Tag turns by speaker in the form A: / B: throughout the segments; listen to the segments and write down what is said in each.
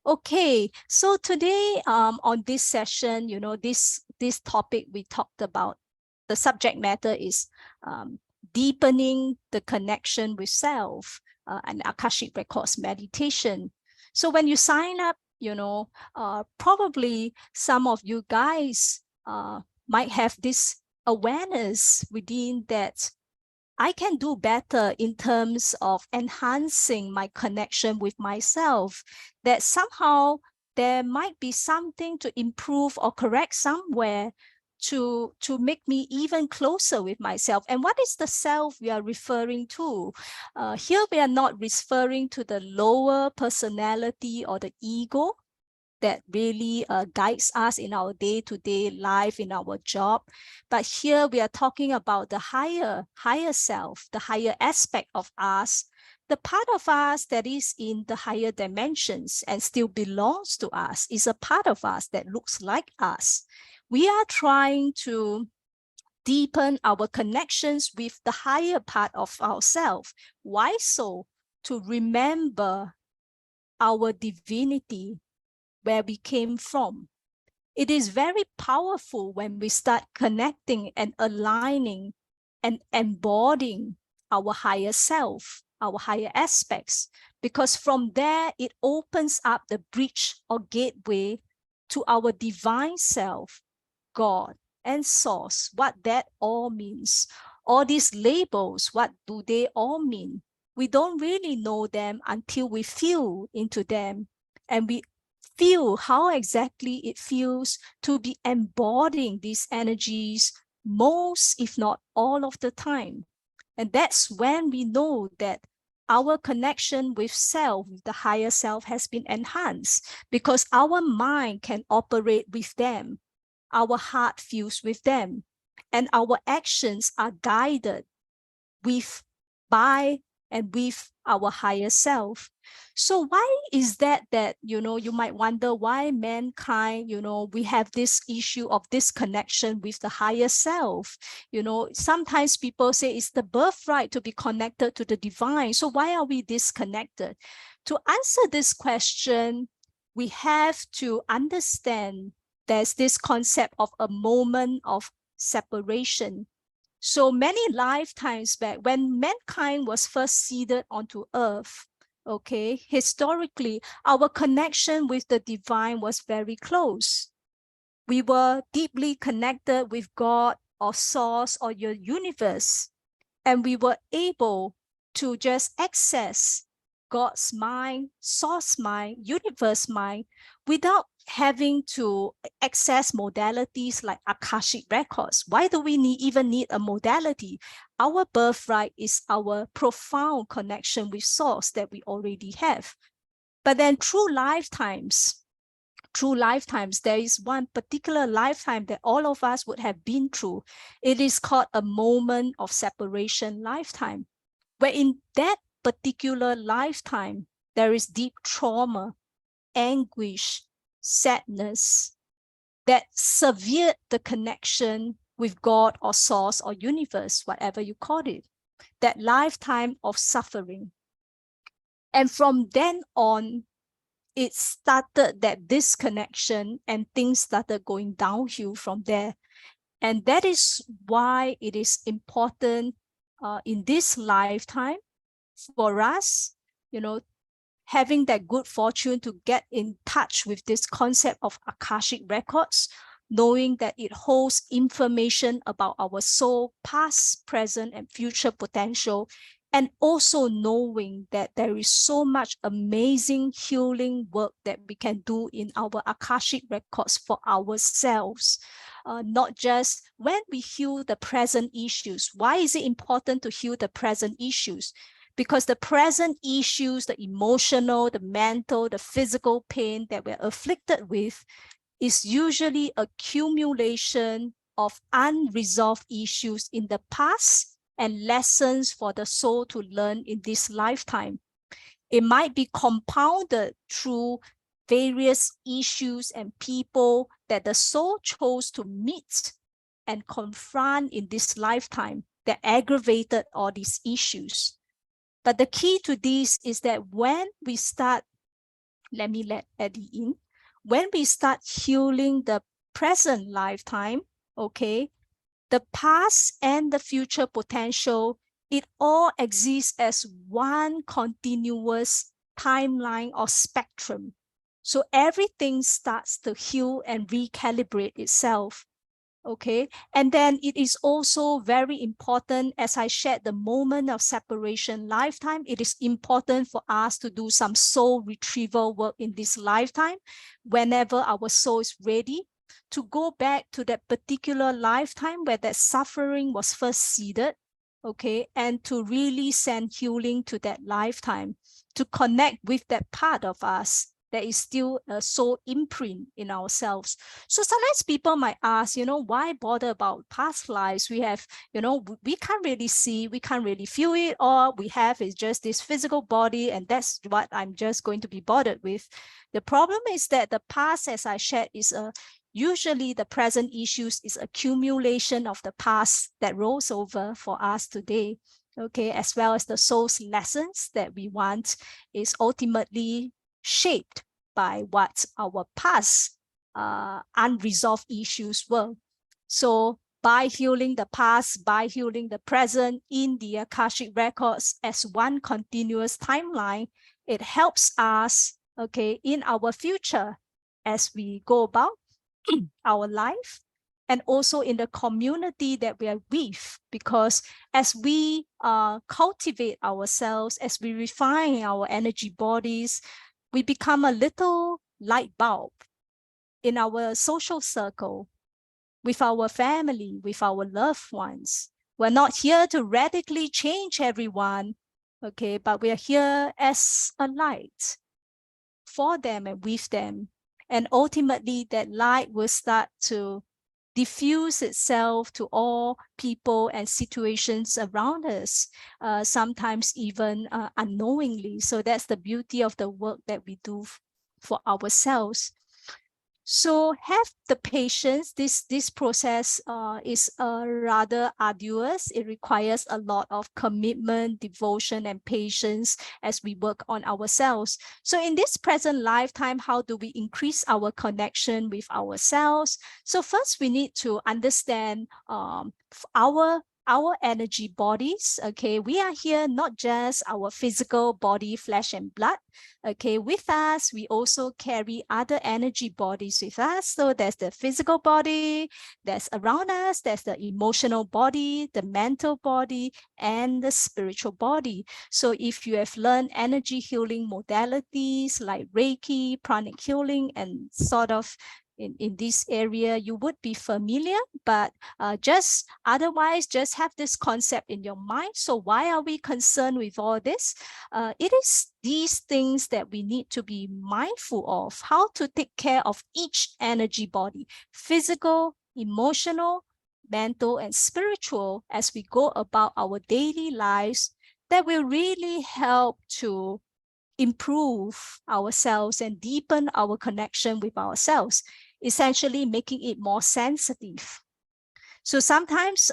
A: Okay, so today on this session, this topic we talked about, the subject matter is deepening the connection with self, and Akashic Records meditation. So when you sign up, probably some of you guys might have this awareness within that I can do better in terms of enhancing my connection with myself, that somehow there might be something to improve or correct somewhere to make me even closer with myself. And what is the self we are referring to? Here we are not referring to the lower personality or the ego that really guides us in our day-to-day life, in our job. But here we are talking about the higher self, the higher aspect of us, the part of us that is in the higher dimensions and still belongs to us, is a part of us that looks like us. We are trying to deepen our connections with the higher part of ourselves. Why so? To remember our divinity, where we came from. It is very powerful when we start connecting and aligning and embodying our higher self, our higher aspects, because from there it opens up the bridge or gateway to our divine self, God and source, what that all means. All these labels, what do they all mean? We don't really know them until we feel into them and we feel how exactly it feels to be embodying these energies most, if not all of the time. And that's when we know that our connection with self, with the higher self, has been enhanced because our mind can operate with them. Our heart feels with them, and our actions are guided by and with our higher self. So why is that you might wonder why mankind, we have this issue of disconnection with the higher self. Sometimes people say it's the birthright to be connected to the divine. So why are we disconnected? To answer this question, we have to understand there's this concept of a moment of separation. So many lifetimes back, when mankind was first seeded onto earth, okay, historically, our connection with the divine was very close. We were deeply connected with God or source or your universe, and we were able to just access God's mind, source mind, universe mind, without having to access modalities like Akashic records. Why do we even need a modality? Our birthright is our profound connection with source that we already have. But then through lifetimes, there is one particular lifetime that all of us would have been through. It is called a moment of separation lifetime, where in that particular lifetime, there is deep trauma, anguish, sadness that severed the connection with God or source or universe, whatever you call it, that lifetime of suffering. And from then on, it started that disconnection and things started going downhill from there. And that is why it is important in this lifetime for us, having that good fortune to get in touch with this concept of Akashic records, knowing that it holds information about our soul, past, present, and future potential, and also knowing that there is so much amazing healing work that we can do in our Akashic records for ourselves. Not just when we heal the present issues. Why is it important to heal the present issues? Because the present issues, the emotional, the mental, the physical pain that we're afflicted with is usually accumulation of unresolved issues in the past and lessons for the soul to learn in this lifetime. It might be compounded through various issues and people that the soul chose to meet and confront in this lifetime that aggravated all these issues. But the key to this is that when we start let me let Eddie in. When we start healing the present lifetime, okay, the past and the future potential, it all exists as one continuous timeline or spectrum. So everything starts to heal and recalibrate itself. Okay. And then it is also very important, as I shared, the moment of separation lifetime, it is important for us to do some soul retrieval work in this lifetime, whenever our soul is ready, to go back to that particular lifetime where that suffering was first seeded, okay, and to really send healing to that lifetime, to connect with that part of us that is still a soul imprint in ourselves. So sometimes people might ask, why bother about past lives? We have, we can't really see, we can't really feel it. All we have is just this physical body, and that's what I'm just going to be bothered with. The problem is that the past, as I shared, is usually the present issues is accumulation of the past that rolls over for us today. Okay, as well as the soul's lessons that we want is ultimately shaped by what our past unresolved issues were. So by healing the past, by healing the present in the Akashic records as one continuous timeline, it helps us, okay, in our future as we go about our life, and also in the community that we are with, because as we cultivate ourselves, as we refine our energy bodies, we become a little light bulb in our social circle, with our family, with our loved ones. We're not here to radically change everyone, okay, but we are here as a light for them and with them. And ultimately, that light will start to diffuse itself to all people and situations around us, sometimes even unknowingly. So that's the beauty of the work that we do for ourselves. So have the patience. This process is rather arduous. It requires a lot of commitment, devotion, and patience as we work on ourselves. So in this present lifetime, how do we increase our connection with ourselves? So first, we need to understand our energy bodies. Okay, we are here not just our physical body, flesh and blood. Okay, with us, we also carry other energy bodies with us. So there's the physical body, there's around us, there's the emotional body, the mental body, and the spiritual body. So if you have learned energy healing modalities like Reiki, pranic healing, and sort of in this area, you would be familiar, but just otherwise, just have this concept in your mind. So why are we concerned with all this? It is these things that we need to be mindful of, how to take care of each energy body, physical, emotional, mental, and spiritual, as we go about our daily lives, that will really help to improve ourselves and deepen our connection with ourselves, essentially making it more sensitive. So sometimes,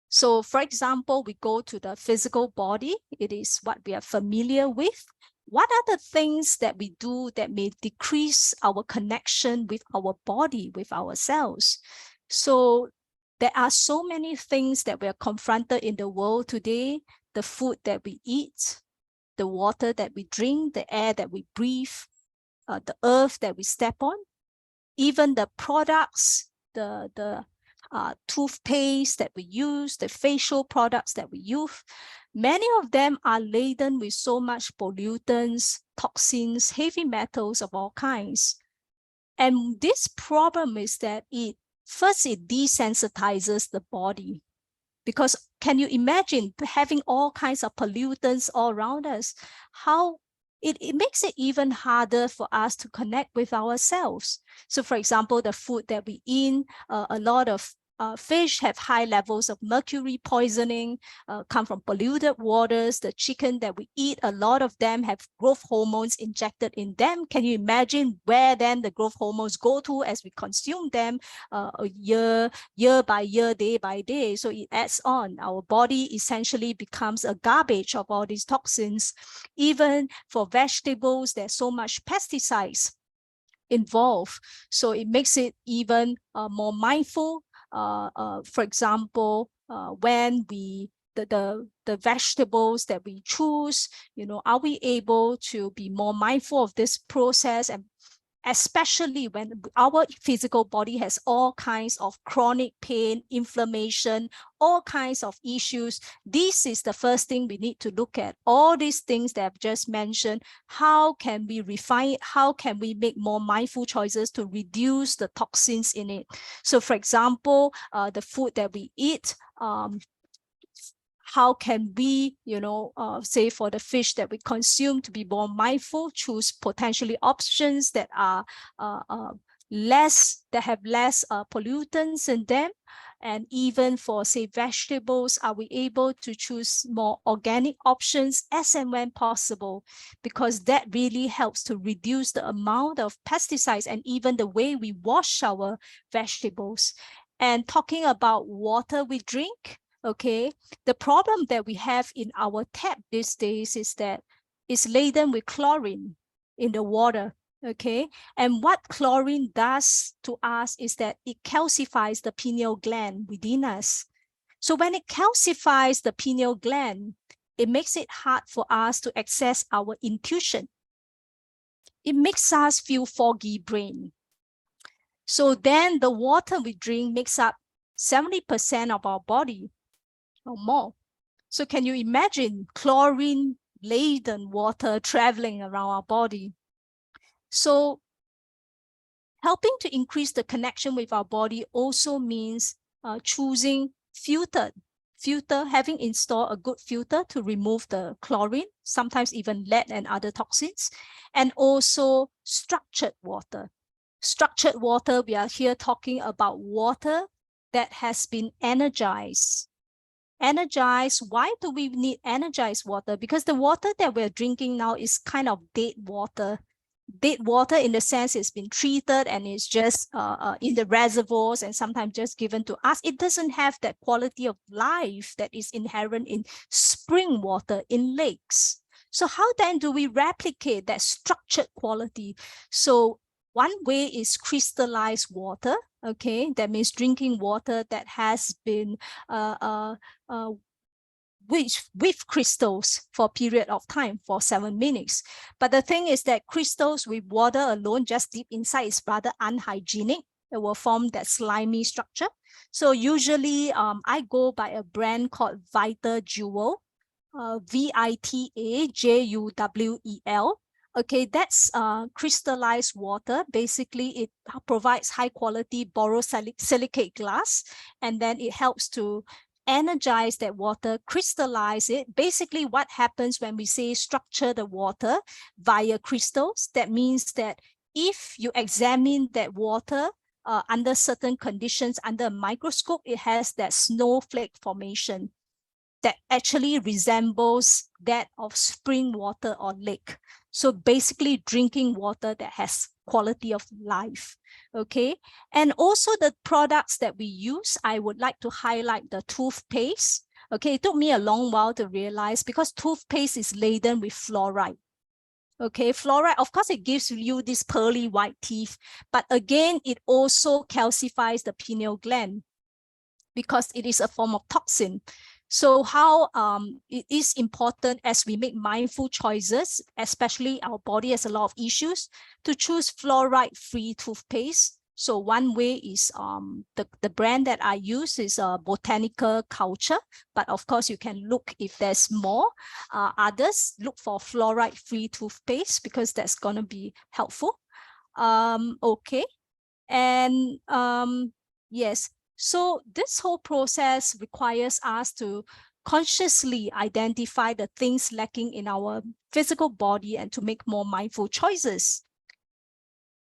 A: so for example, we go to the physical body. It is what we are familiar with. What are the things that we do that may decrease our connection with our body, with ourselves? So there are so many things that we are confronted in the world today: the food that we eat, the water that we drink, the air that we breathe, the earth that we step on, even the products, the toothpaste that we use, the facial products that we use. Many of them are laden with so much pollutants, toxins, heavy metals of all kinds. And this problem is that it desensitizes the body. Because can you imagine having all kinds of pollutants all around us? How it makes it even harder for us to connect with ourselves. So for example, the food that we eat, a lot of fish have high levels of mercury poisoning, come from polluted waters. The chicken that we eat, a lot of them have growth hormones injected in them. Can you imagine where then the growth hormones go to as we consume them year by year, day by day? So it adds on. Our body essentially becomes a garbage of all these toxins. Even for vegetables, there's so much pesticides involved. So it makes it even more mindful. For example, when the vegetables that we choose, are we able to be more mindful of this process, and especially when our physical body has all kinds of chronic pain, inflammation, all kinds of issues. This is the first thing we need to look at. All these things that I've just mentioned, how can we refine it? How can we make more mindful choices to reduce the toxins in it? So for example, the food that we eat, how can we, say for the fish that we consume, to be more mindful, choose potentially options that are that have less pollutants in them. And even for, say, vegetables, are we able to choose more organic options as and when possible? Because that really helps to reduce the amount of pesticides and even the way we wash our vegetables. And talking about water we drink, okay, the problem that we have in our tap these days is that it's laden with chlorine in the water, okay? And what chlorine does to us is that it calcifies the pineal gland within us. So when it calcifies the pineal gland, it makes it hard for us to access our intuition. It makes us feel foggy brain. So then the water we drink makes up 70% of our body or more. So can you imagine chlorine-laden water traveling around our body? So helping to increase the connection with our body also means choosing having installed a good filter to remove the chlorine, sometimes even lead and other toxins, and also structured water. Structured water, we are here talking about water that has been energized. Energized, why do we need energized water? Because the water that we're drinking now is kind of dead water. Dead water in the sense it's been treated and it's just in the reservoirs and sometimes just given to us. It doesn't have that quality of life that is inherent in spring water, in lakes. So how then do we replicate that structured quality? So one way is crystallized water. Okay, that means drinking water that has been with crystals for a period of time for 7 minutes. But the thing is that crystals with water alone just deep inside is rather unhygienic. It will form that slimy structure. So usually I go by a brand called Vita Jewel, VITAJUWEL. Okay, that's crystallized water. Basically, it provides high quality borosilicate glass, and then it helps to energize that water, crystallize it. Basically, what happens when we say structure the water via crystals, that means that if you examine that water under certain conditions, under a microscope, it has that snowflake formation that actually resembles that of spring water or lake. So basically drinking water that has quality of life, okay? And also the products that we use, I would like to highlight the toothpaste. Okay, it took me a long while to realize because toothpaste is laden with fluoride. Okay, fluoride, of course, it gives you this pearly white teeth, but again, it also calcifies the pineal gland because it is a form of toxin. So how it is important as we make mindful choices, especially our body has a lot of issues, to choose fluoride-free toothpaste. So one way is the brand that I use is Botanical Culture, but of course you can look if there's more. Others look for fluoride-free toothpaste because that's gonna be helpful. Okay, and yes. So this whole process requires us to consciously identify the things lacking in our physical body and to make more mindful choices.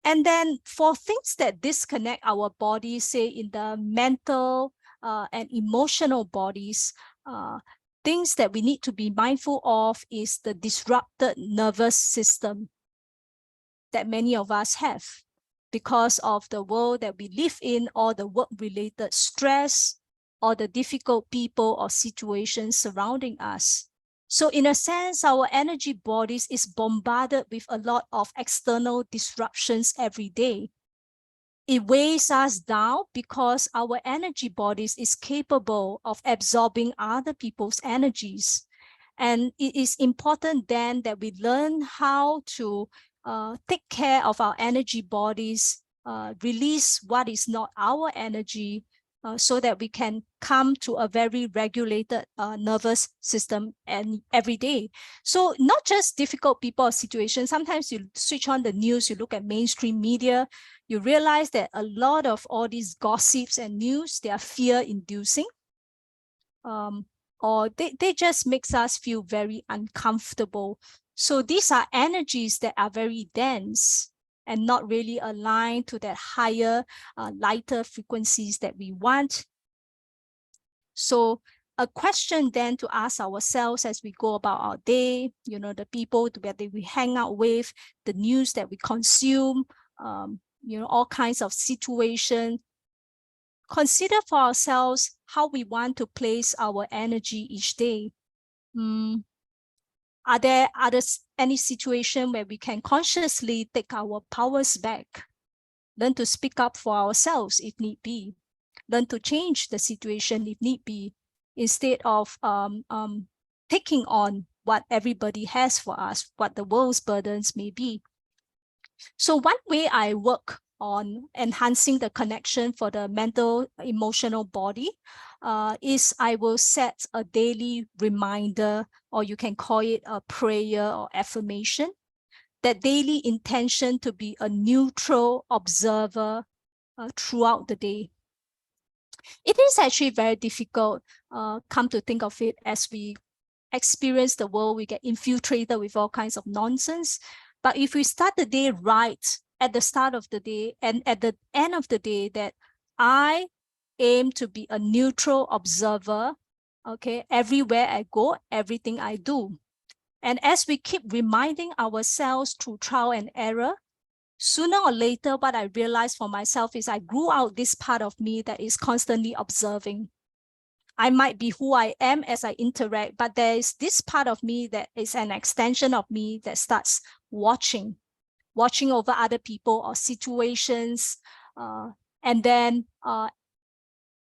A: And then for things that disconnect our bodies, say in the mental and emotional bodies, things that we need to be mindful of is the disrupted nervous system that many of us have because of the world that we live in, or the work-related stress, or the difficult people or situations surrounding us. So in a sense, our energy bodies is bombarded with a lot of external disruptions every day. It weighs us down because our energy bodies is capable of absorbing other people's energies. And it is important then that we learn how to take care of our energy bodies, release what is not our energy, so that we can come to a very regulated nervous system and every day. So not just difficult people or situations. Sometimes you switch on the news, you look at mainstream media, you realize that a lot of all these gossips and news, they are fear-inducing. Or they just makes us feel very uncomfortable. So these are energies that are very dense and not really aligned to that higher, lighter frequencies that we want. So a question then to ask ourselves as we go about our day, you know, the people that we hang out with, the news that we consume, you know, all kinds of situations. Consider for ourselves how we want to place our energy each day. Are there any situation where we can consciously take our powers back? Learn to speak up for ourselves if need be. Learn to change the situation if need be, instead of taking on what everybody has for us, what the world's burdens may be. So one way I work on enhancing the connection for the mental, emotional body is I will set a daily reminder, or you can call it a prayer or affirmation, that daily intention to be a neutral observer throughout the day. It is actually very difficult, come to think of it, as we experience the world, we get infiltrated with all kinds of nonsense. But if we start the day right at the start of the day and at the end of the day, that I aim to be a neutral observer, okay, everywhere I go, everything I do. And as we keep reminding ourselves through trial and error, sooner or later, what I realized for myself is I grew out this part of me that is constantly observing. I might be who I am as I interact, but there is this part of me that is an extension of me that starts watching over other people or situations, and then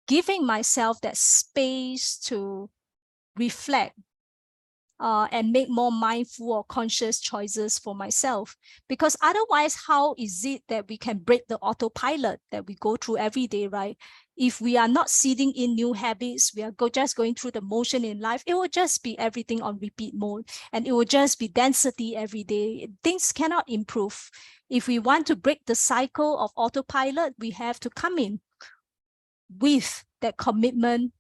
A: giving myself that space to reflect and make more mindful or conscious choices for myself. Because otherwise, how is it that we can break the autopilot that we go through every day, right? If we are not seeding in new habits, we are just going through the motion in life, it will just be everything on repeat mode, and it will just be density every day. Things cannot improve. If we want to break the cycle of autopilot, we have to come in with that commitment,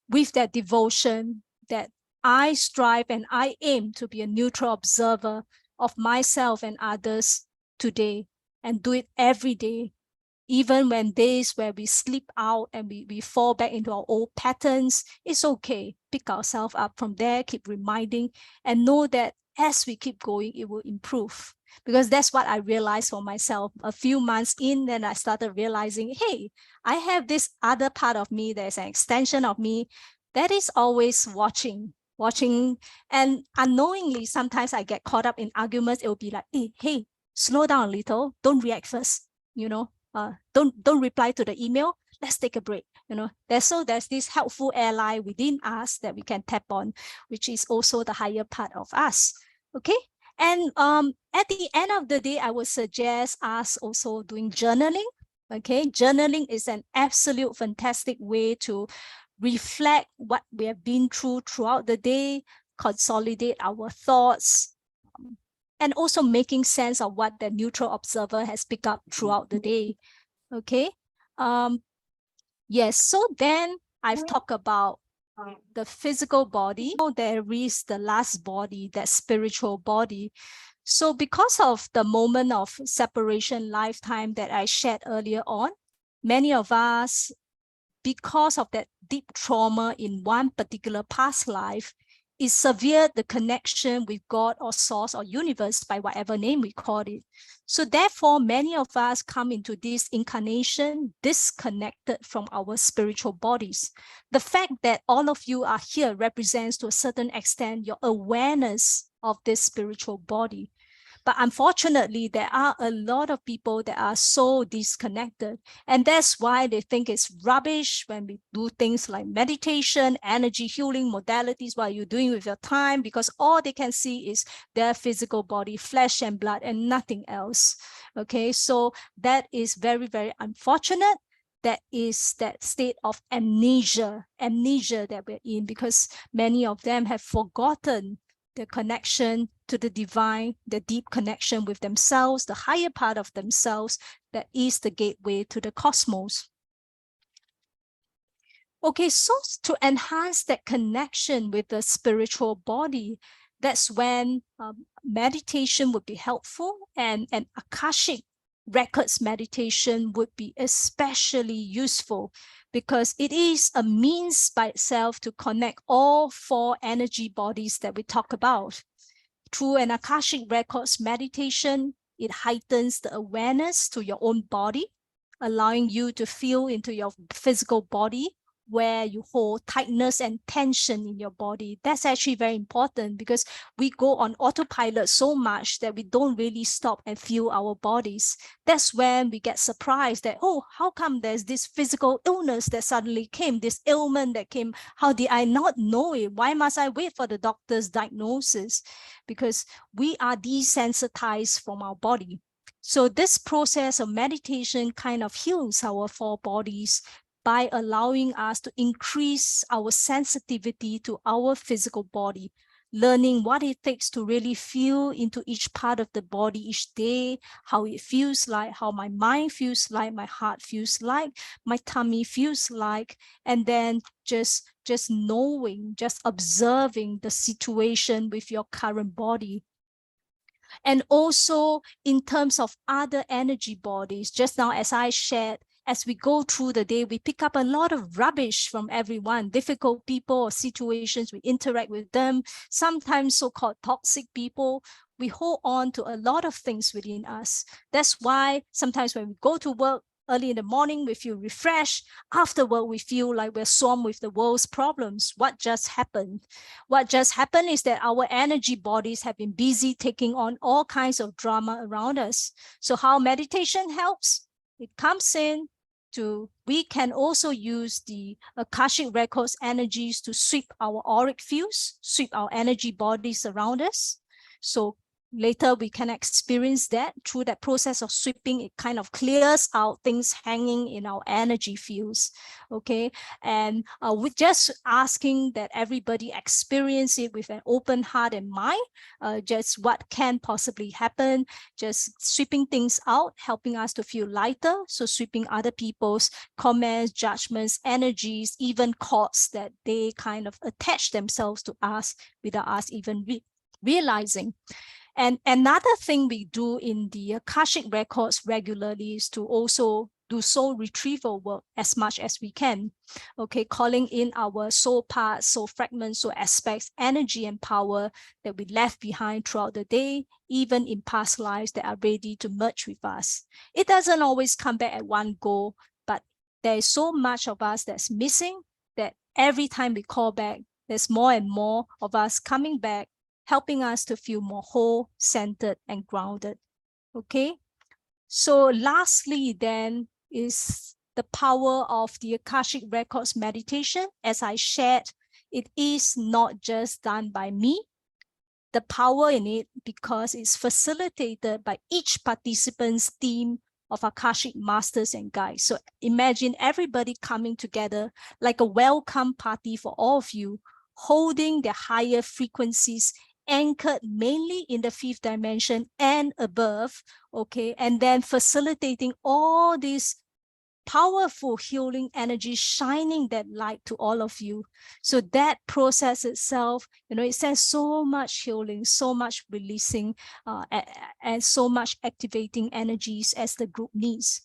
A: with that devotion, that I strive and I aim to be a neutral observer of myself and others today, and do it every day. Even when days where we slip out and we fall back into our old patterns, it's okay. Pick ourselves up from there, keep reminding, and know that as we keep going, it will improve. Because that's what I realized for myself a few months in. Then I started realizing, hey, I have this other part of me, there's an extension of me that is always watching. And unknowingly, sometimes I get caught up in arguments. It will be like, hey, slow down a little, don't react first, you know. Don't reply to the email. Let's take a break. You know, there's this helpful ally within us that we can tap on, which is also the higher part of us. Okay. And at the end of the day, I would suggest us also doing journaling. Okay, journaling is an absolute fantastic way to reflect what we have been through throughout the day, consolidate our thoughts, and also making sense of what the neutral observer has picked up throughout the day. Okay. Yes. So then I've talked about the physical body, there is the last body, that spiritual body. So because of the moment of separation lifetime that I shared earlier on, many of us, because of that deep trauma in one particular past life, it severed the connection with God or source or universe, by whatever name we call it. So therefore, many of us come into this incarnation disconnected from our spiritual bodies. The fact that all of you are here represents to a certain extent your awareness of this spiritual body. But unfortunately, there are a lot of people that are so disconnected. And that's why they think it's rubbish when we do things like meditation, energy healing modalities, what you're doing with your time, because all they can see is their physical body, flesh and blood, and nothing else. Okay, so that is very, very unfortunate. That is that state of amnesia that we're in, because many of them have forgotten the connection to the divine, the deep connection with themselves, the higher part of themselves that is the gateway to the cosmos. Okay, so to enhance that connection with the spiritual body, that's when meditation would be helpful, and Akashic records meditation would be especially useful, because it is a means by itself to connect all four energy bodies that we talk about. Through an Akashic records meditation, it heightens the awareness to your own body, allowing you to feel into your physical body where you hold tightness and tension in your body. That's actually very important, because we go on autopilot so much that we don't really stop and feel our bodies. That's when we get surprised that, oh, how come there's this physical illness that suddenly came, this ailment that came? How did I not know it? Why must I wait for the doctor's diagnosis? Because we are desensitized from our body. So this process of meditation kind of heals our four bodies by allowing us to increase our sensitivity to our physical body, learning what it takes to really feel into each part of the body each day, how it feels like, how my mind feels like, my heart feels like, my tummy feels like, and then just knowing, just observing the situation with your current body. And also in terms of other energy bodies, just now as I shared, as we go through the day, we pick up a lot of rubbish from everyone, difficult people or situations, we interact with them, sometimes so-called toxic people. We hold on to a lot of things within us. That's why sometimes when we go to work early in the morning, we feel refreshed. After work, we feel like we're swamped with the world's problems. What just happened? What just happened is that our energy bodies have been busy taking on all kinds of drama around us. So how meditation helps? It comes in to, we can also use the Akashic records energies to sweep our auric fields, sweep our energy bodies around us. So later we can experience that through that process of sweeping. It kind of clears out things hanging in our energy fields. Okay, and we're just asking that everybody experience it with an open heart and mind. Just what can possibly happen, just sweeping things out, helping us to feel lighter. So sweeping other people's comments, judgments, energies, even thoughts that they kind of attach themselves to us without us even realizing. And another thing we do in the Akashic records regularly is to also do soul retrieval work as much as we can. Okay, calling in our soul parts, soul fragments, soul aspects, energy and power that we left behind throughout the day, even in past lives that are ready to merge with us. It doesn't always come back at one go, but there is so much of us that's missing that every time we call back, there's more and more of us coming back, helping us to feel more whole, centered, and grounded. Okay, so lastly then is the power of the Akashic records meditation. As I shared, it is not just done by me. The power in it, because it's facilitated by each participant's team of Akashic masters and guides. So imagine everybody coming together like a welcome party for all of you, holding the higher frequencies anchored mainly in the fifth dimension and above, okay, and then facilitating all these powerful healing energy shining that light to all of you. So that process itself, it sends so much healing, so much releasing, and so much activating energies as the group needs.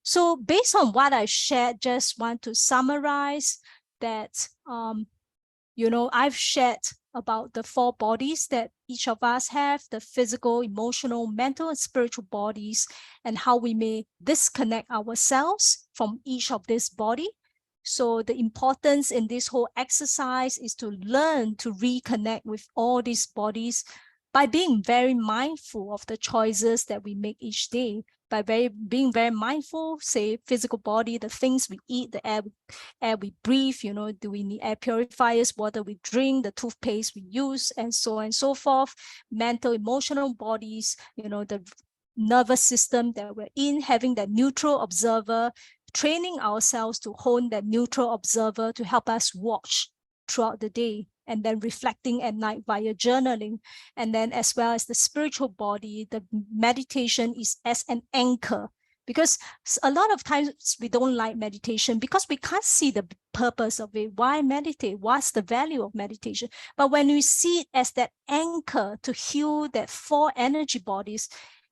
A: So based on what I shared, just want to summarize that, I've shared about the 4 bodies that each of us have, the physical, emotional, mental, and spiritual bodies, and how we may disconnect ourselves from each of this body. So the importance in this whole exercise is to learn to reconnect with all these bodies by being very mindful of the choices that we make each day, by being very mindful, say physical body, the things we eat, the air we breathe, do we need air purifiers, water we drink, the toothpaste we use, and so on and so forth. Mental, emotional bodies, the nervous system that we're in, having that neutral observer, training ourselves to hone that neutral observer to help us watch throughout the day, and then reflecting at night via journaling. And then as well as the spiritual body, the meditation is as an anchor, because a lot of times we don't like meditation because we can't see the purpose of it. Why meditate? What's the value of meditation? But when we see it as that anchor to heal that 4 energy bodies,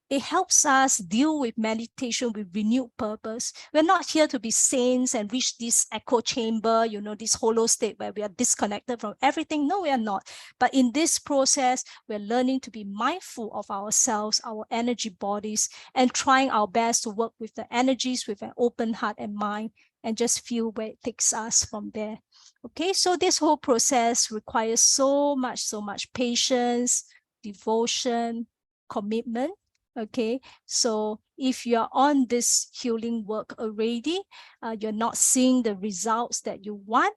A: it helps us deal with meditation with renewed purpose. We're not here to be saints and reach this echo chamber, this hollow state where we are disconnected from everything. No, we are not. But in this process, we're learning to be mindful of ourselves, our energy bodies, and trying our best to work with the energies with an open heart and mind, and just feel where it takes us from there. Okay, so this whole process requires so much patience, devotion, commitment. Okay, so if you're on this healing work already, you're not seeing the results that you want,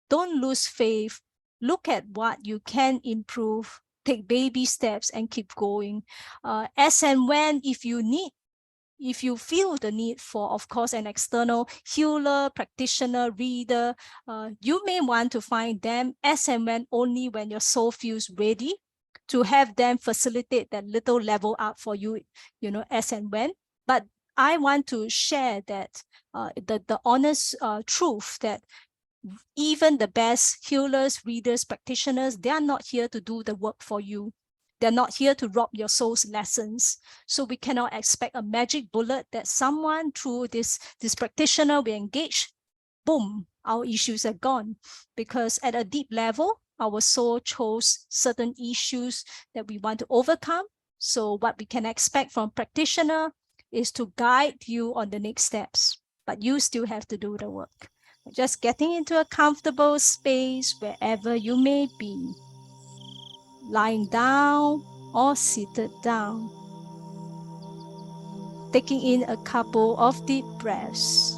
A: don't lose faith. Look at what you can improve, take baby steps and keep going. As and when, if you feel the need for, of course, an external healer, practitioner, reader, you may want to find them as and when, only when your soul feels ready to have them facilitate that little level up for you, as and when. But I want to share that the honest truth that even the best healers, readers, practitioners, they are not here to do the work for you. They're not here to rob your soul's lessons. So we cannot expect a magic bullet that someone through this practitioner we engage, boom, our issues are gone. Because at a deep level, our soul chose certain issues that we want to overcome. So what we can expect from practitioner is to guide you on the next steps, but you still have to do the work. Just getting into a comfortable space wherever you may be, lying down or seated down, taking in a couple of deep breaths.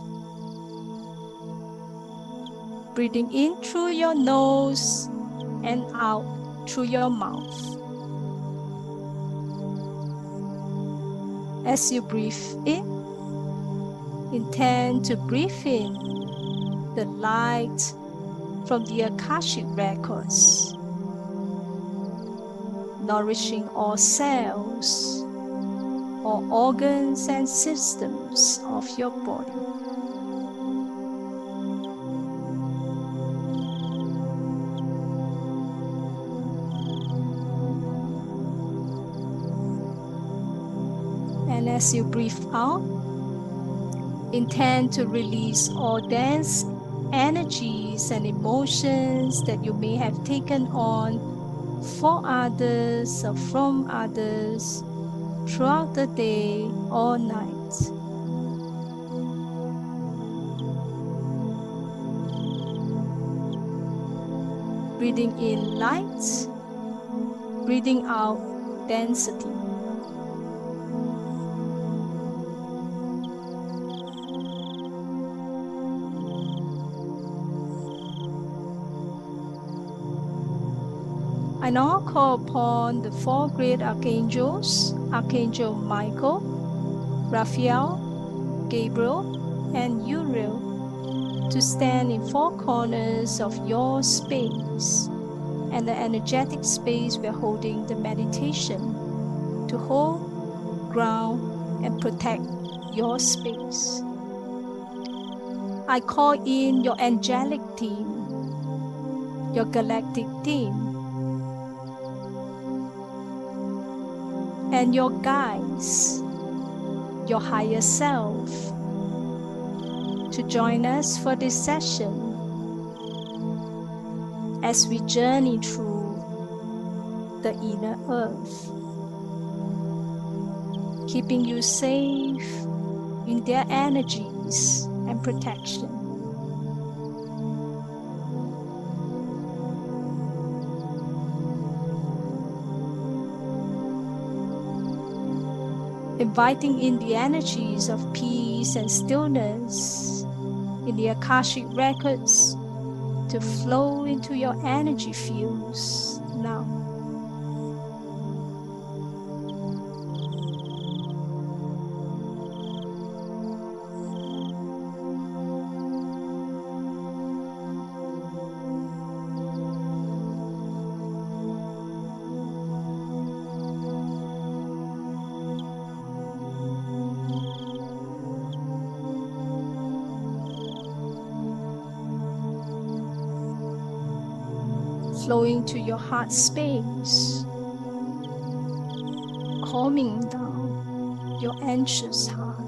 A: Breathing in through your nose and out through your mouth. As you breathe in, intend to breathe in the light from the Akashic Records, nourishing all cells, all organs and systems of your body. And as you breathe out, intend to release all dense energies and emotions that you may have taken on for others or from others throughout the day or night. Breathing in light, breathing out density. I now call upon the 4 great archangels, Archangel Michael, Raphael, Gabriel, and Uriel, to stand in 4 corners of your space and the energetic space we're holding the meditation, to hold, ground, and protect your space. I call in your angelic team, your galactic team, and your guides, your higher self, to join us for this session as we journey through the inner earth, keeping you safe in their energies and protection. Inviting in the energies of peace and stillness in the Akashic records to flow into your energy fields now. Flowing to your heart space, calming down your anxious heart.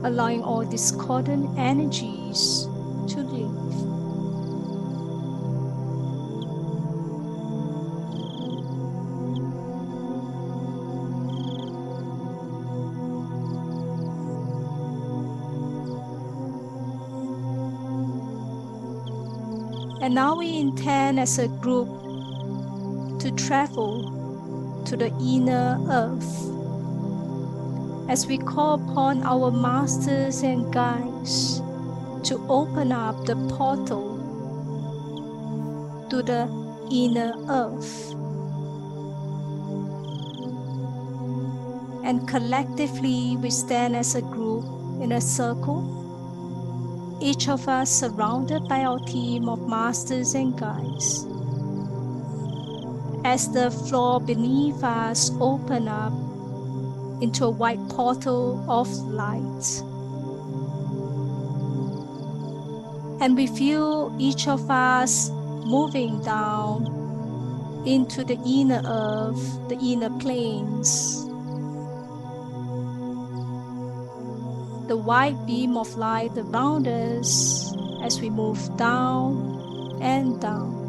A: Allowing all discordant energies to leave. And now we intend as a group to travel to the inner earth as we call upon our masters and guides to open up the portal to the inner earth. And collectively we stand as a group in a circle, each of us surrounded by our team of masters and guides. As the floor beneath us open up into a white portal of light. And we feel each of us moving down into the inner earth, the inner planes. The white beam of light around us as we move down and down,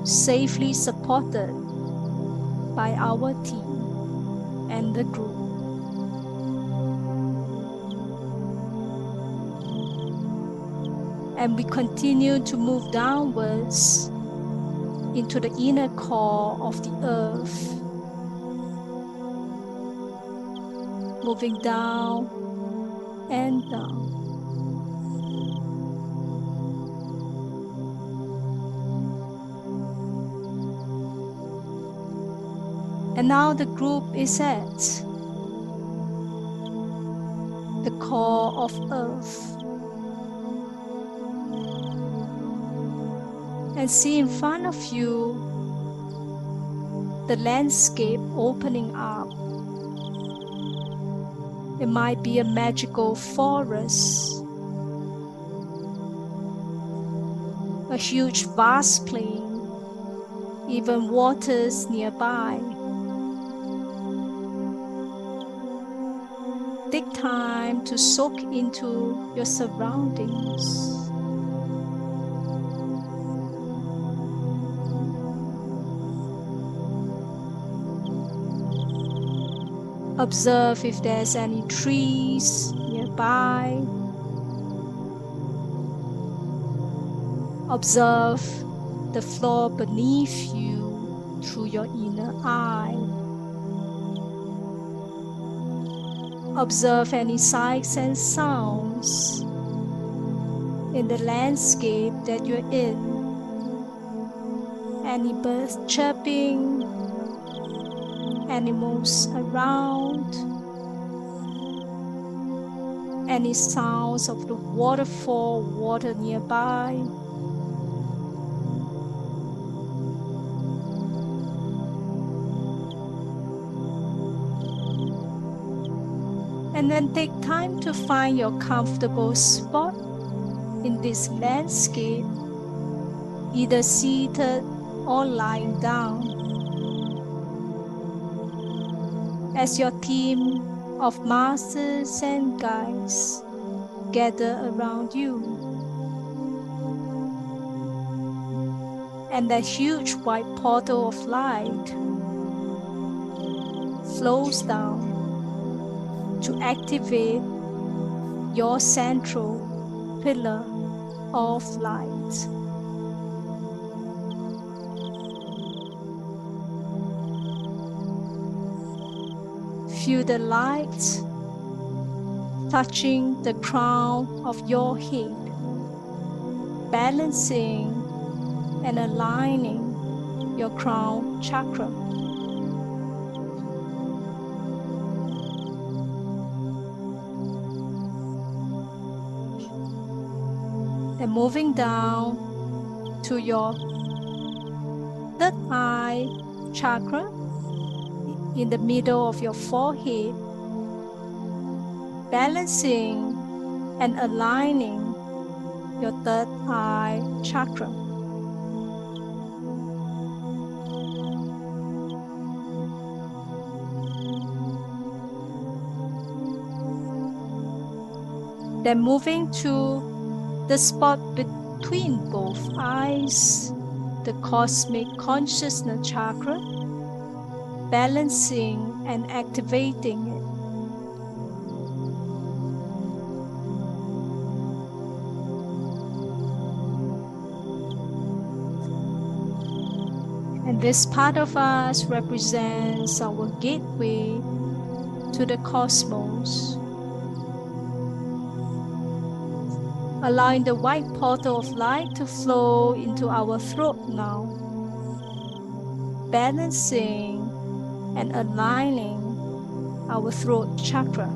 A: safely supported by our team and the group. And we continue to move downwards into the inner core of the earth, moving down and down. And now the group is at the core of Earth. And see in front of you the landscape opening up. It might be a magical forest, a huge vast plain, even waters nearby. Take time to soak into your surroundings. Observe if there's any trees nearby. Observe the floor beneath you through your inner eye. Observe any sights and sounds in the landscape that you're in. Any birds chirping, animals around, any sounds of the waterfall, water nearby. And then take time to find your comfortable spot in this landscape, either seated or lying down, as your team of masters and guides gather around you. And that huge white portal of light flows down to activate your central pillar of light. Feel the light touching the crown of your head, balancing and aligning your crown chakra. And moving down to your third eye chakra in the middle of your forehead, balancing and aligning your third eye chakra. Then moving to the spot between both eyes, the cosmic consciousness chakra, balancing and activating it. And this part of us represents our gateway to the cosmos. Allowing the white portal of light to flow into our throat now, balancing and aligning our throat chakra.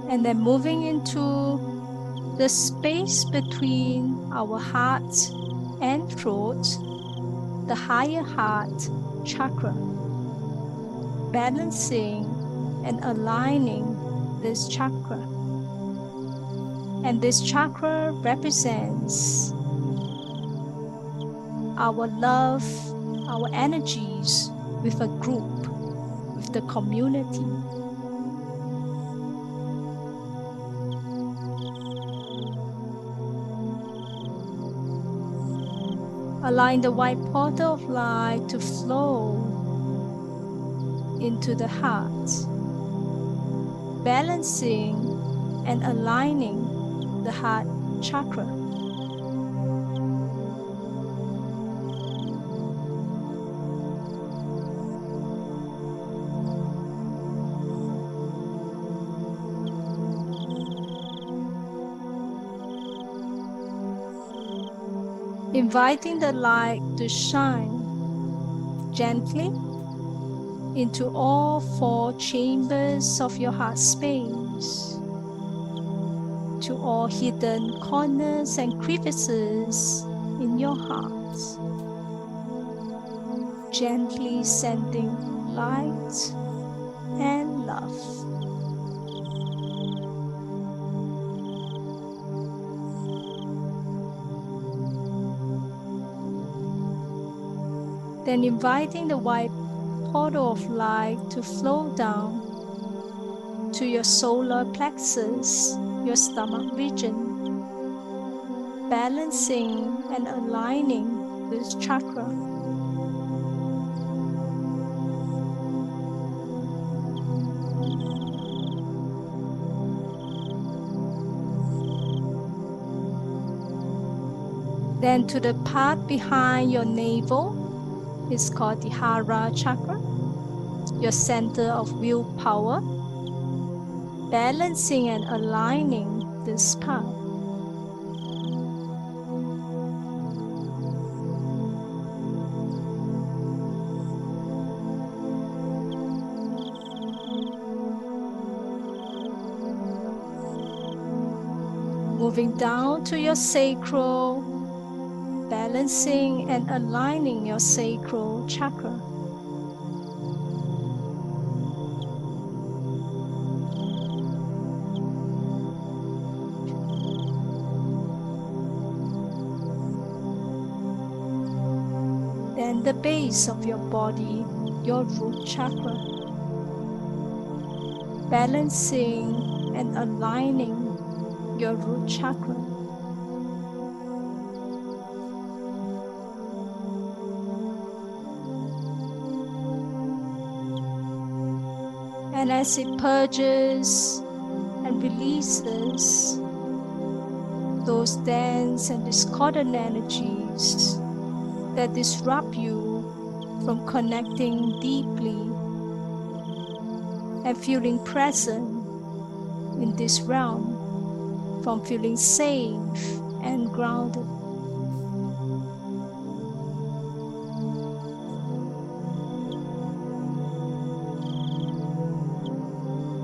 A: And then moving into the space between our heart and throat, the higher heart chakra, balancing and aligning this chakra. And this chakra represents our love, our energies with a group, with the community. Allowing the white portal of light to flow into the heart, balancing and aligning the heart chakra. Inviting the light to shine gently into all 4 chambers of your heart space, to all hidden corners and crevices in your heart, gently sending light and love. Then inviting the white portal of light to flow down to your solar plexus, your stomach region, balancing and aligning this chakra. Then to the part behind your navel, it's called the Hara chakra, your center of willpower, balancing and aligning this part. moving down to your sacral, balancing and aligning your sacral chakra. Then the base of your body, your root chakra, balancing and aligning your root chakra. And as it purges and releases those dense and discordant energies that disrupt you from connecting deeply and feeling present in this realm, from feeling safe and grounded.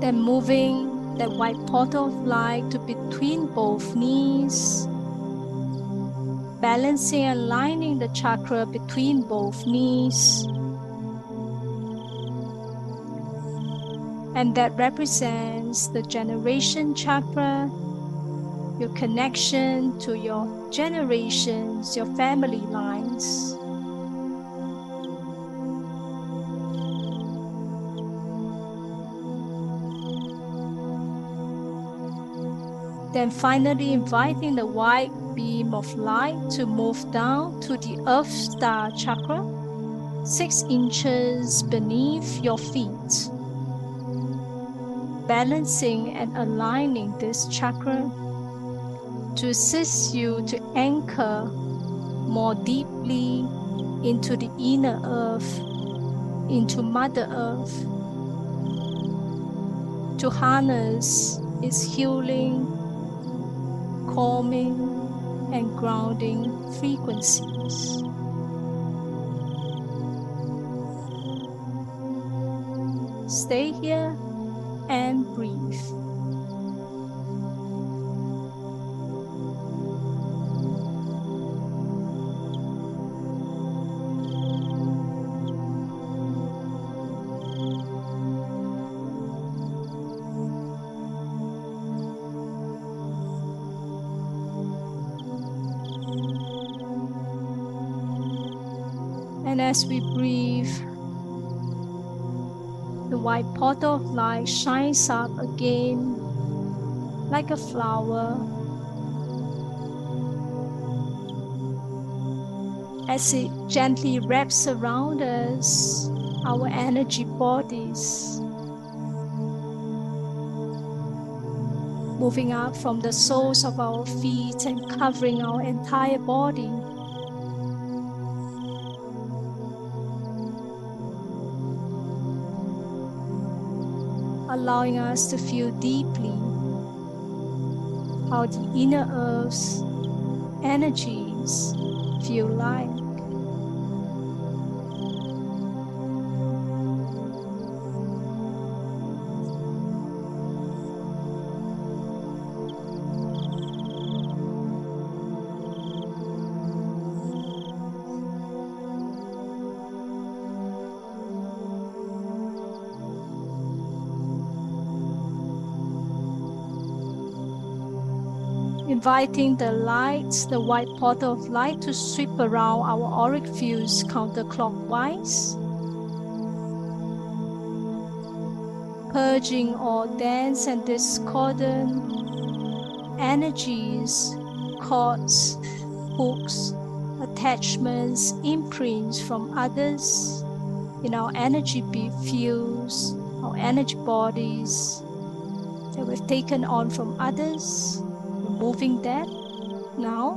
A: Then moving that white portal of light to between both knees, balancing and aligning the chakra between both knees. And that represents the generation chakra, your connection to your generations, your family lines. Then finally inviting the white beam of light to move down to the Earth Star chakra, 6 inches beneath your feet. Balancing and aligning this chakra to assist you to anchor more deeply into the inner earth, into Mother Earth, to harness its healing, calming, and grounding frequencies. Stay here and breathe. And as we breathe, the white portal of light shines up again like a flower as it gently wraps around us, our energy bodies, moving up from the soles of our feet and covering our entire body. Allowing us to feel deeply how the inner earth's energies feel like. Inviting the light, the white portal of light, to sweep around our auric fields counterclockwise, purging all dense and discordant energies, cords, hooks, attachments, imprints from others in our energy fields, our energy bodies that we've taken on from others. Removing that now.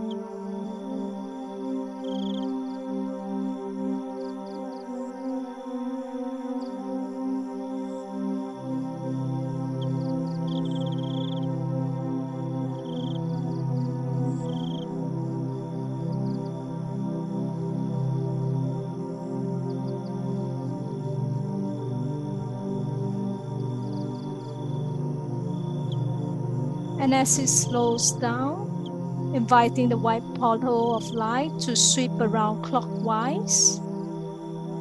A: And as it slows down, inviting the white portal of light to sweep around clockwise,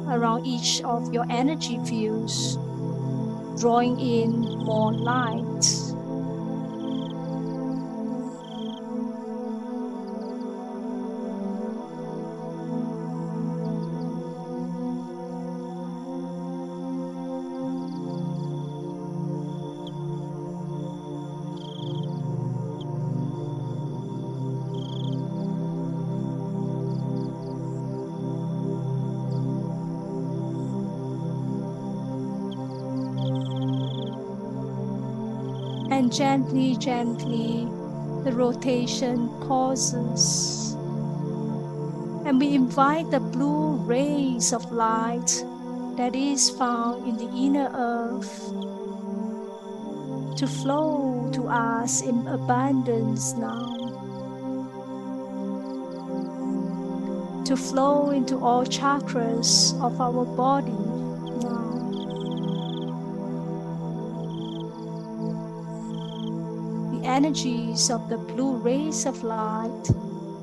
A: around each of your energy fields, drawing in more light. And gently, gently, the rotation pauses. And we invite the blue rays of light that is found in the inner earth to flow to us in abundance now. To flow into all chakras of our body now. The energies of the blue rays of light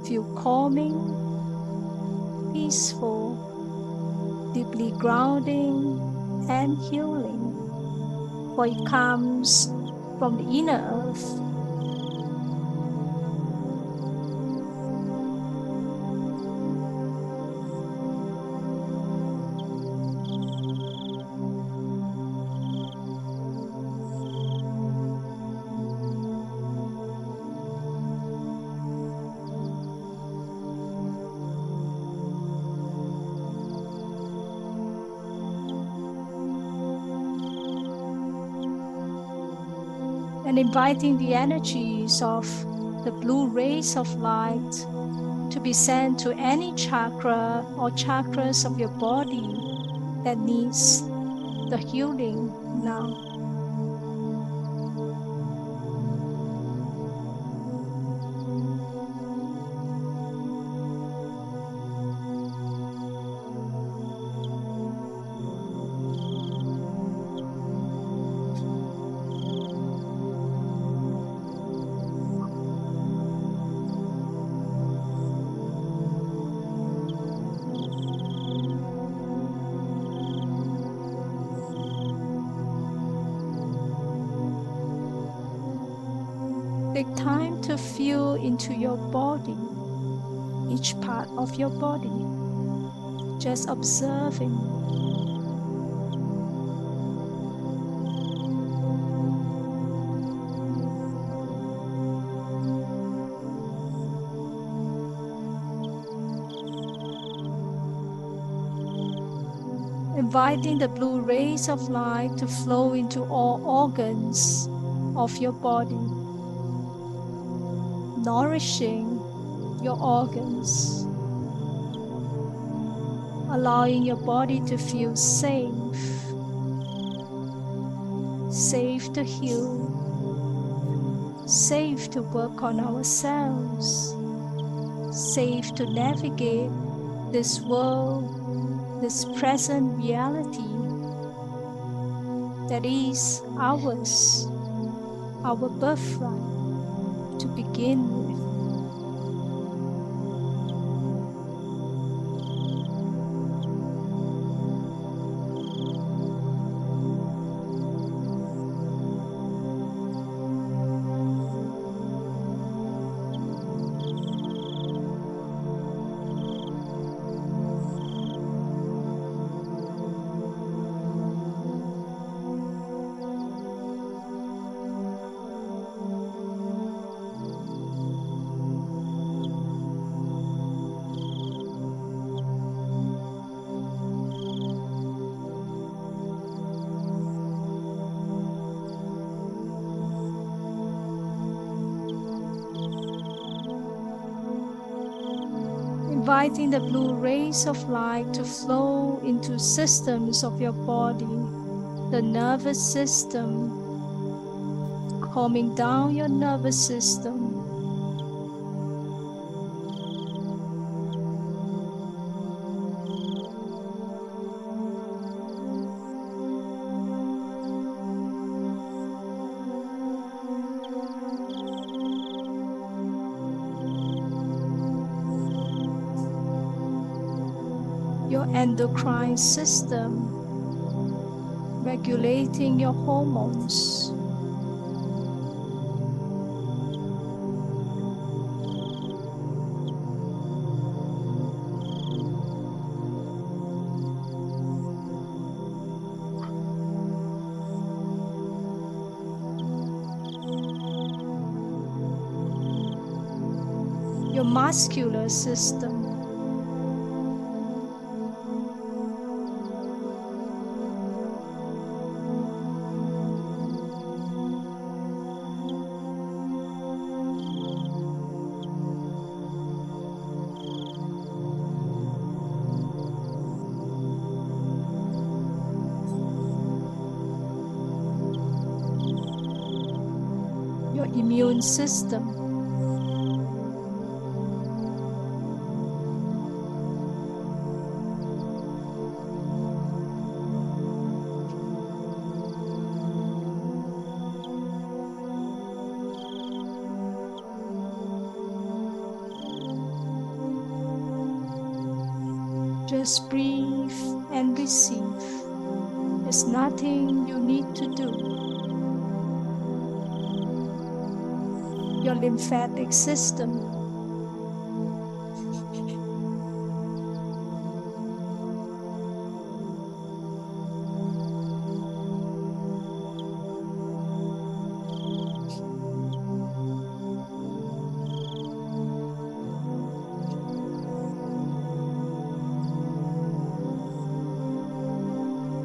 A: feel calming, peaceful, deeply grounding and healing, for it comes from the inner earth. And inviting the energies of the blue rays of light to be sent to any chakra or chakras of your body that needs the healing now. Take time to feel into your body, each part of your body, just observing. Inviting the blue rays of light to flow into all organs of your body, nourishing your organs, allowing your body to feel safe, safe to heal, safe to work on ourselves, safe to navigate this world, this present reality that is ours, our birthright to begin with. Inviting the blue rays of light to flow into systems of your body, the nervous system, calming down your nervous system, your endocrine system, regulating your hormones. Your muscular system, your immune system, just breathe and receive. There's nothing you need to do. Your lymphatic system,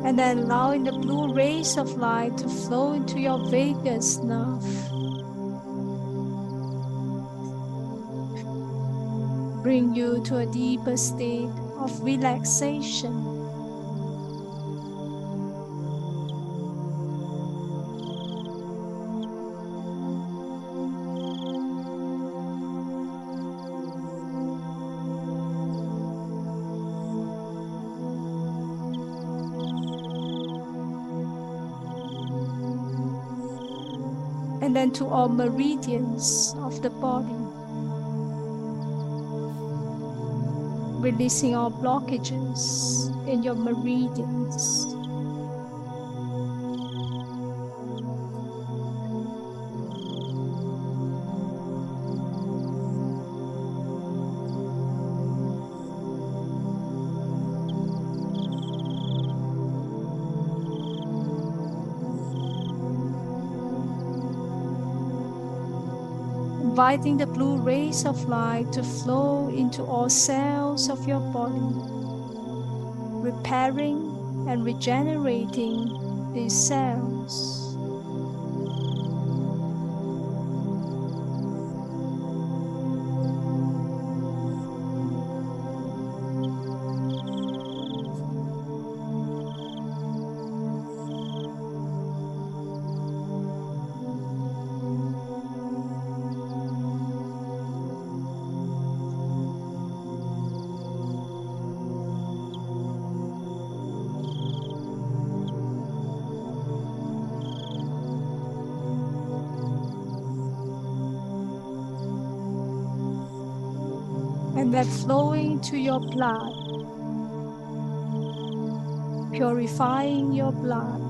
A: and then allowing the blue rays of light to flow into your vagus nerve, bring you to a deeper state of relaxation. And then to all meridians of the body, releasing all blockages in your meridians. Inviting the blue rays of light to flow into all cells of your body, repairing and regenerating these cells. And that flowing to your blood, purifying your blood.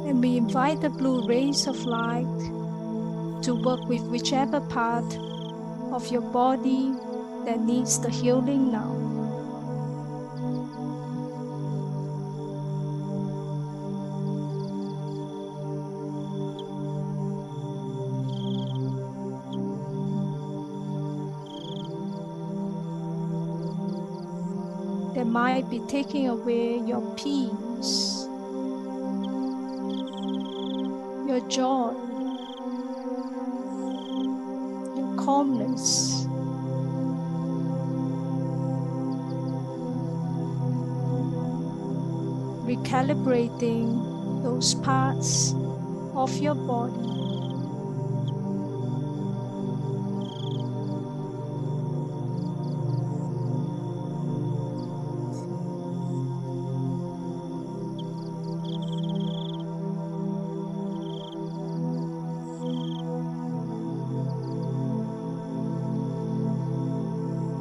A: And we invite the blue rays of light to work with whichever part of your body that needs the healing now. that might be taking away your peace, your joy, your calmness. Recalibrating those parts of your body.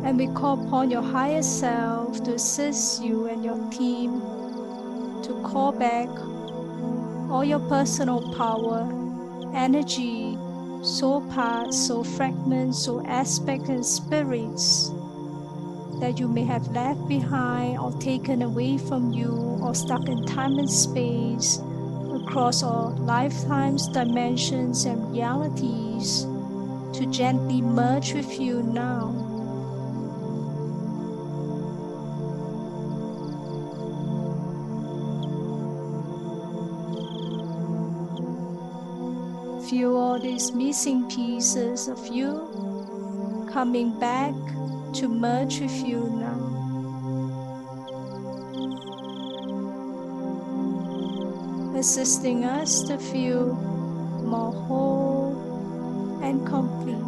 A: And we call upon your higher self to assist you and your team to call back all your personal power, energy, soul parts, soul fragments, soul aspects and spirits that you may have left behind or taken away from you or stuck in time and space across all lifetimes, dimensions and realities to gently merge with you now. Feel all these missing pieces of you coming back to merge with you now. Assisting us to feel more whole and complete.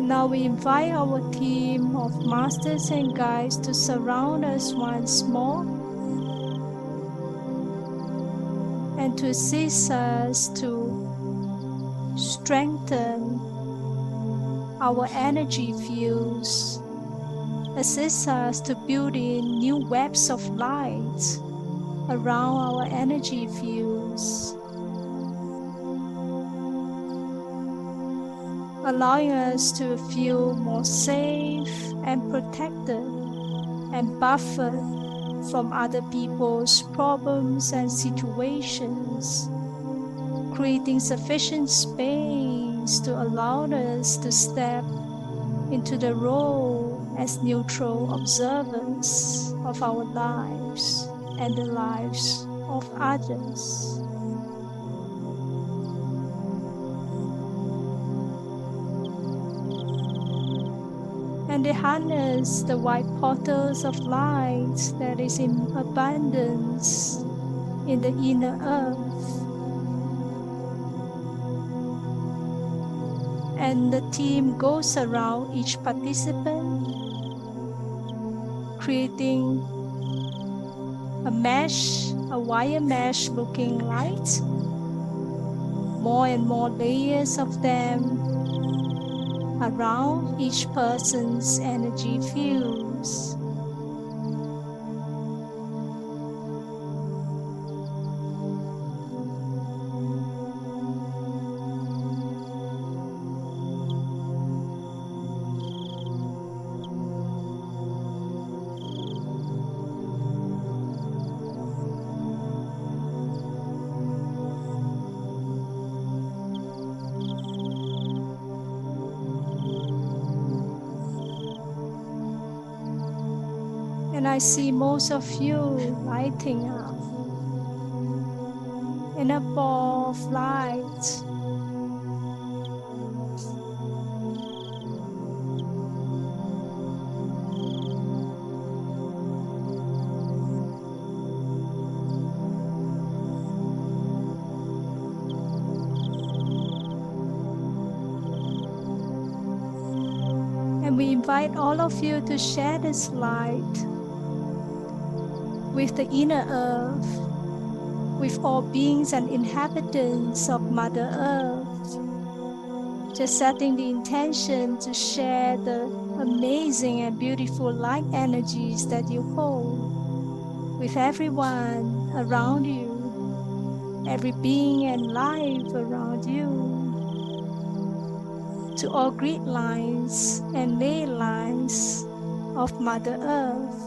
A: Now we invite our team of masters and guides to surround us once more and to assist us to strengthen our energy fields, assist us to build in new webs of light around our energy fields, allowing us to feel more safe and protected and buffered from other people's problems and situations, creating sufficient space to allow us to step into the role as neutral observers of our lives and the lives of others. And they harness the white portals of light that is in abundance in the inner earth. And the team goes around each participant, creating a mesh, a wire mesh looking light, more and more layers of them around each person's energy fields. And I see most of you lighting up in a ball of light. And we invite all of you to share this light with the inner earth, with all beings and inhabitants of Mother Earth. Just setting the intention to share the amazing and beautiful light energies that you hold with everyone around you, every being and life around you, to all grid lines and ley lines of Mother Earth,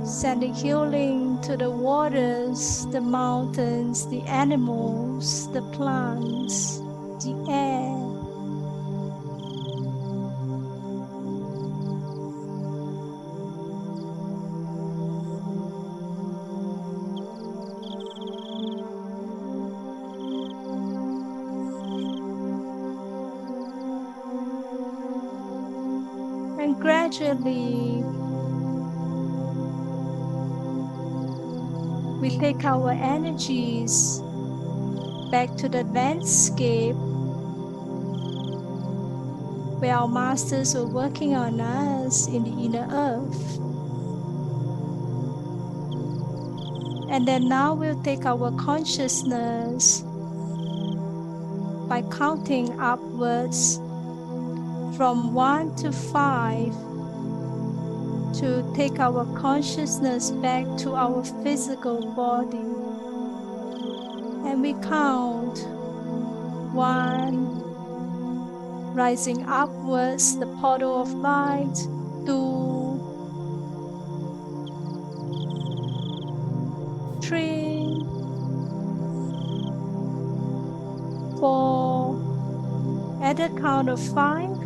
A: sending healing to the waters, the mountains, the animals, the plants, the air. And gradually, we take our energies back to the landscape where our masters were working on us in the inner earth. And then now we'll take our consciousness by counting upwards from 1 to 5 to take our consciousness back to our physical body. And we count 1, rising upwards, the portal of light, 2, 3, 4. At the count of 5,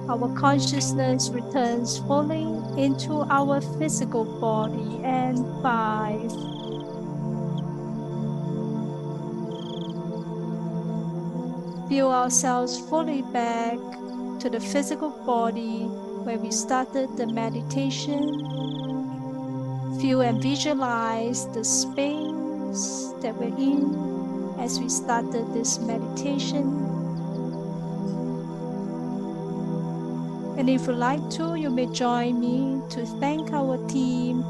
A: our consciousness returns fully into our physical body. And 5. Feel ourselves fully back to the physical body where we started the meditation. Feel and visualize the space that we're in as we started this meditation. And if you like to, you may join me to thank our team,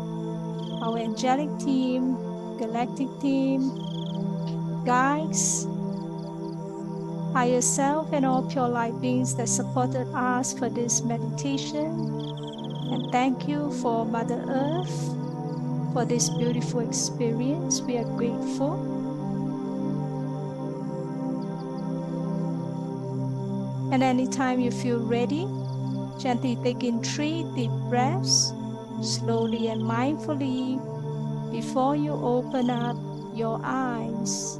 A: our angelic team, galactic team, guides, higher self, and all pure light beings that supported us for this meditation. And thank you for Mother Earth for this beautiful experience. We are grateful. And anytime you feel ready, gently take in 3 deep breaths, slowly and mindfully, before you open up your eyes.